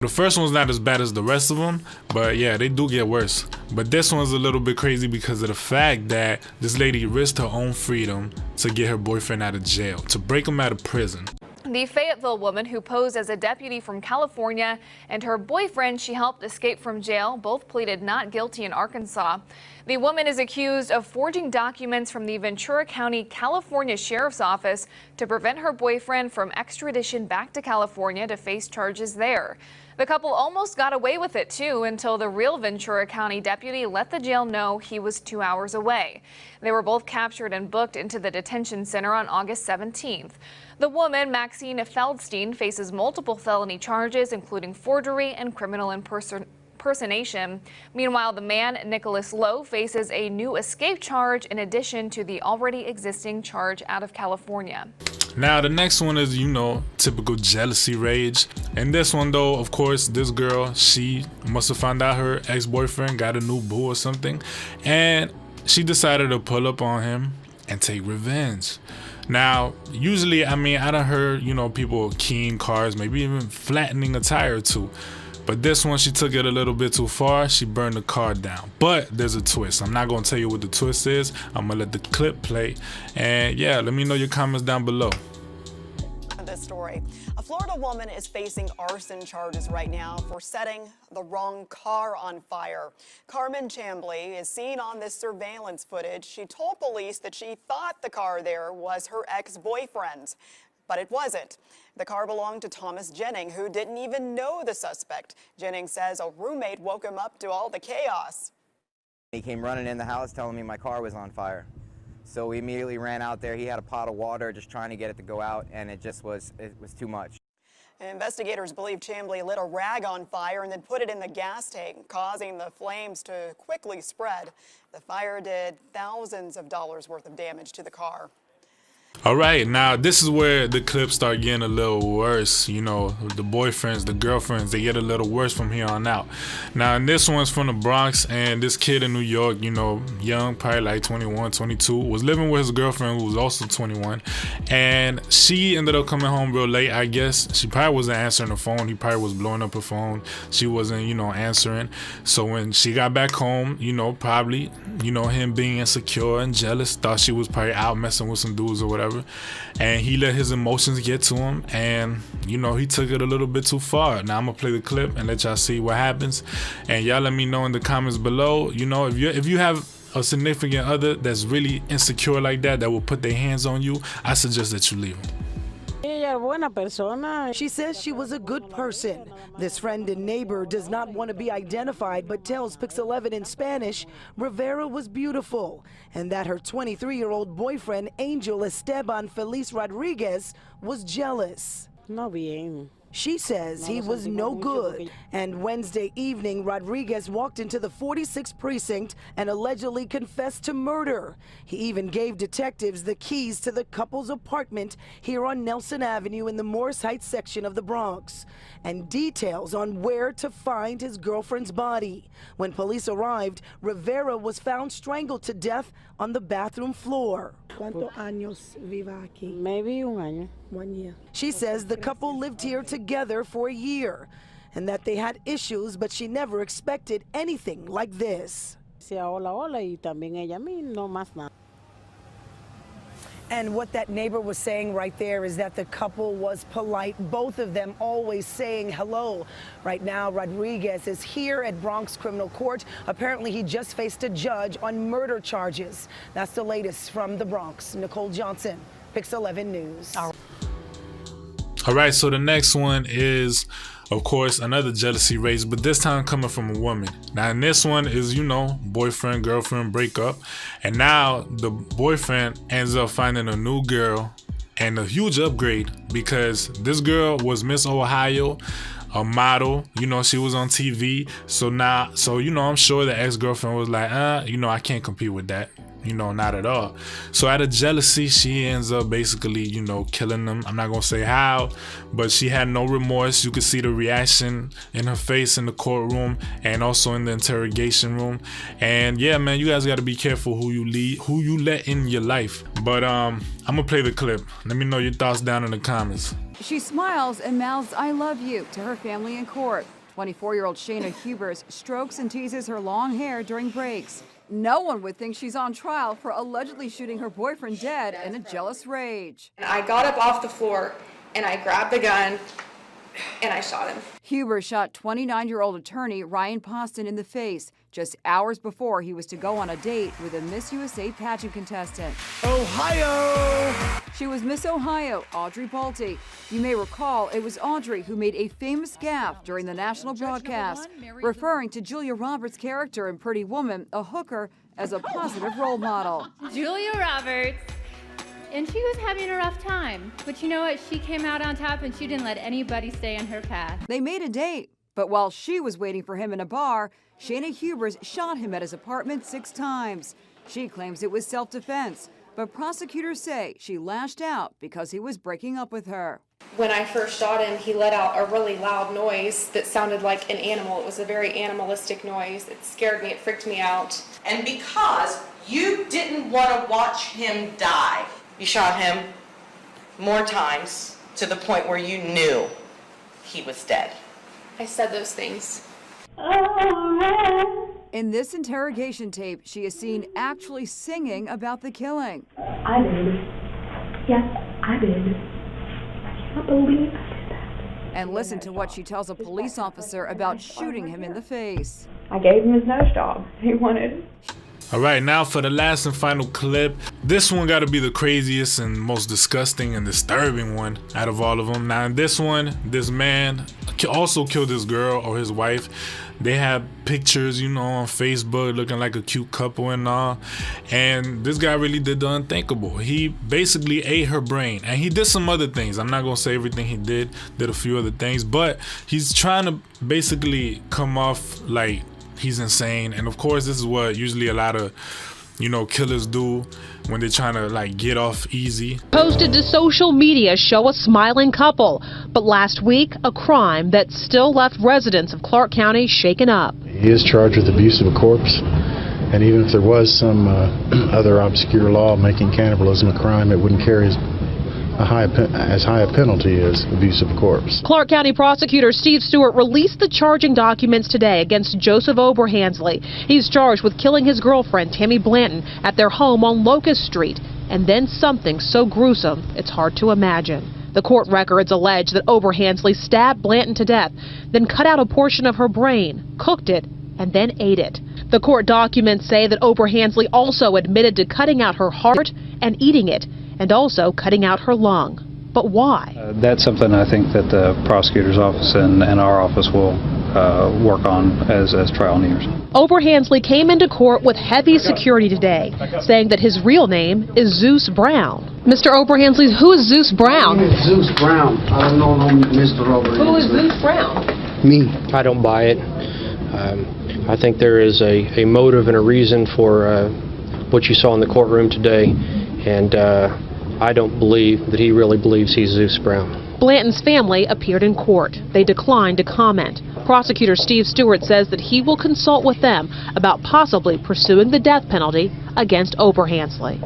The first one's not as bad as the rest of them, but yeah, they do get worse. But this one's a little bit crazy because of the fact that this lady risked her own freedom to get her boyfriend out of jail, to break him out of prison. The Fayetteville woman who posed as a deputy from California and her boyfriend she helped escape from jail both pleaded not guilty in Arkansas. The woman is accused of forging documents from the Ventura County, California Sheriff's Office to prevent her boyfriend from extradition back to California to face charges there. The couple almost got away with it, too, until the real Ventura County deputy let the jail know he was 2 hours away. They were both captured and booked into the detention center on August 17th. The woman, Maxine Feldstein, faces multiple felony charges, including forgery and criminal impersonation. Meanwhile, the man, Nicholas Lowe, faces a new escape charge in addition to the already existing charge out of California. Now, the next one is, typical jealousy rage. And this one, though, of course, this girl, she must have found out her ex-boyfriend got a new boo or something. And she decided to pull up on him and take revenge. Now, usually, I done heard, people keying cars, maybe even flattening a tire or two. But this one, she took it a little bit too far. She burned the car down. But there's a twist. I'm not going to tell you what the twist is. I'm going to let the clip play. And yeah, let me know your comments down below. This story. A Florida woman is facing arson charges right now for setting the wrong car on fire. Carmen Chambly is seen on this surveillance footage. She told police that she thought the car there was her ex-boyfriend's, but it wasn't. The car belonged to Thomas Jennings, who didn't even know the suspect. Jennings says a roommate woke him up to all the chaos. He came running in the house telling me my car was on fire. So we immediately ran out there. He had a pot of water just trying to get it to go out, and it was too much. Investigators believe Chambly lit a rag on fire and then put it in the gas tank, causing the flames to quickly spread. The fire did thousands of dollars worth of damage to the car. All right, now this is where the clips start getting a little worse. The boyfriends, the girlfriends, they get a little worse from here on out. Now, and this one's from the Bronx, and this kid in New York, young, probably like 21, 22, was living with his girlfriend who was also 21, and she ended up coming home real late, I guess. She probably wasn't answering the phone. He probably was blowing up her phone. She wasn't, answering. So when she got back home, probably, him being insecure and jealous, thought she was probably out messing with some dudes or whatever. And he let his emotions get to him, and he took it a little bit too far. Now I'm gonna play the clip and let y'all see what happens, and y'all let me know in the comments below. If you have a significant other that's really insecure like that will put their hands on you, I suggest that you leave them. She says she was a good person. This friend and neighbor does not want to be identified, but tells Pix11 in Spanish Rivera was beautiful and that her 23-year-old boyfriend, Angel Esteban Feliz Rodriguez, was jealous. No bien. She says he was no good. And Wednesday evening, Rodriguez walked into the 46th precinct and allegedly confessed to murder. He even gave detectives the keys to the couple's apartment here on Nelson Avenue in the Morris Heights section of the Bronx, and details on where to find his girlfriend's body. When police arrived, Rivera was found strangled to death on the bathroom floor. ¿Cuántos años viva aquí? Maybe un año. 1 year. She says the couple lived here together for a year and that they had issues, but she never expected anything like this. Decía hola, hola, y también ella a mí, no más nada. And what that neighbor was saying right there is that the couple was polite, both of them always saying hello. Right now, Rodriguez is here at Bronx Criminal Court. Apparently, he just faced a judge on murder charges. That's the latest from the Bronx. Nicole Johnson, Pix11 News. All right, so the next one is, of course, another jealousy race, but this time coming from a woman. Now, in this one is, boyfriend, girlfriend breakup. And now the boyfriend ends up finding a new girl, and a huge upgrade because this girl was Miss Ohio, a model, she was on TV. So I'm sure the ex-girlfriend was like, I can't compete with that. Not at all. So out of jealousy, she ends up basically, killing them. I'm not gonna say how, but she had no remorse. You could see the reaction in her face in the courtroom and also in the interrogation room. And yeah, man, you guys got to be careful who you let in your life. But I'm gonna play the clip. Let me know your thoughts down in the comments. She smiles and mouths "I love you" to her family in court. 24-year-old Shayna Hubers strokes and teases her long hair during breaks. No one would think she's on trial for allegedly shooting her boyfriend dead in a jealous rage. I got up off the floor and I grabbed the gun and I shot him. Huber shot 29-year-old attorney Ryan Poston in the face just hours before he was to go on a date with a Miss USA pageant contestant. Ohio! She was Miss Ohio, Audrey Balti. You may recall it was Audrey who made a famous gaffe during the national broadcast, referring to Julia Roberts' character in Pretty Woman, a hooker, as a positive role model. Julia Roberts, and she was having a rough time. But you know what? She came out on top and she didn't let anybody stay in her path. They made a date, but while she was waiting for him in a bar, Shayna Hubers shot him at his apartment 6 times. She claims it was self-defense, but prosecutors say she lashed out because he was breaking up with her. When I first shot him, he let out a really loud noise that sounded like an animal. It was a very animalistic noise. It scared me, it freaked me out. And because you didn't want to watch him die, you shot him more times to the point where you knew he was dead. I said those things. In this interrogation tape, she is seen actually singing about the killing. I did. Yes, I did. I can't believe I did that. And listen to what she tells a police officer about shooting him in the face. I gave him his nose job. He wanted it. All right, now for the last and final clip. This one got to be the craziest and most disgusting and disturbing one out of all of them. Now, in this one, this man also killed his girl or his wife. They have pictures, on Facebook looking like a cute couple and all. And this guy really did the unthinkable. He basically ate her brain. And he did some other things. I'm not going to say everything he did a few other things. But he's trying to basically come off like he's insane. And of course, this is what usually a lot of, killers do when they're trying to get off easy. Posted to social media show a smiling couple, but last week a crime that still left residents of Clark County shaken up. He is charged with abuse of a corpse, and even if there was some other obscure law making cannibalism a crime, it wouldn't carry as high a penalty as abuse of a corpse. Clark County prosecutor Steve Stewart released the charging documents today against Joseph Oberhansley. He's charged with killing his girlfriend, Tammy Blanton, at their home on Locust Street, and then something so gruesome it's hard to imagine. The court records allege that Oberhansley stabbed Blanton to death, then cut out a portion of her brain, cooked it, and then ate it. The court documents say that Oberhansley also admitted to cutting out her heart and eating it, and also cutting out her lung. But why? That's something I think that the prosecutor's office and our office will work on as trial nears. Oberhansley came into court with heavy security today, saying that his real name is Zeus Brown. Mr. Oberhansley, who is Zeus Brown? Zeus Brown. I don't know Mr. Oberhansley. Who is Zeus Brown? Me. I don't buy it. I think there is a motive and a reason for what you saw in the courtroom today, and I don't believe that he really believes he's Zeus Brown. Blanton's family appeared in court. They declined to comment. Prosecutor Steve Stewart says that he will consult with them about possibly pursuing the death penalty against Oberhansley.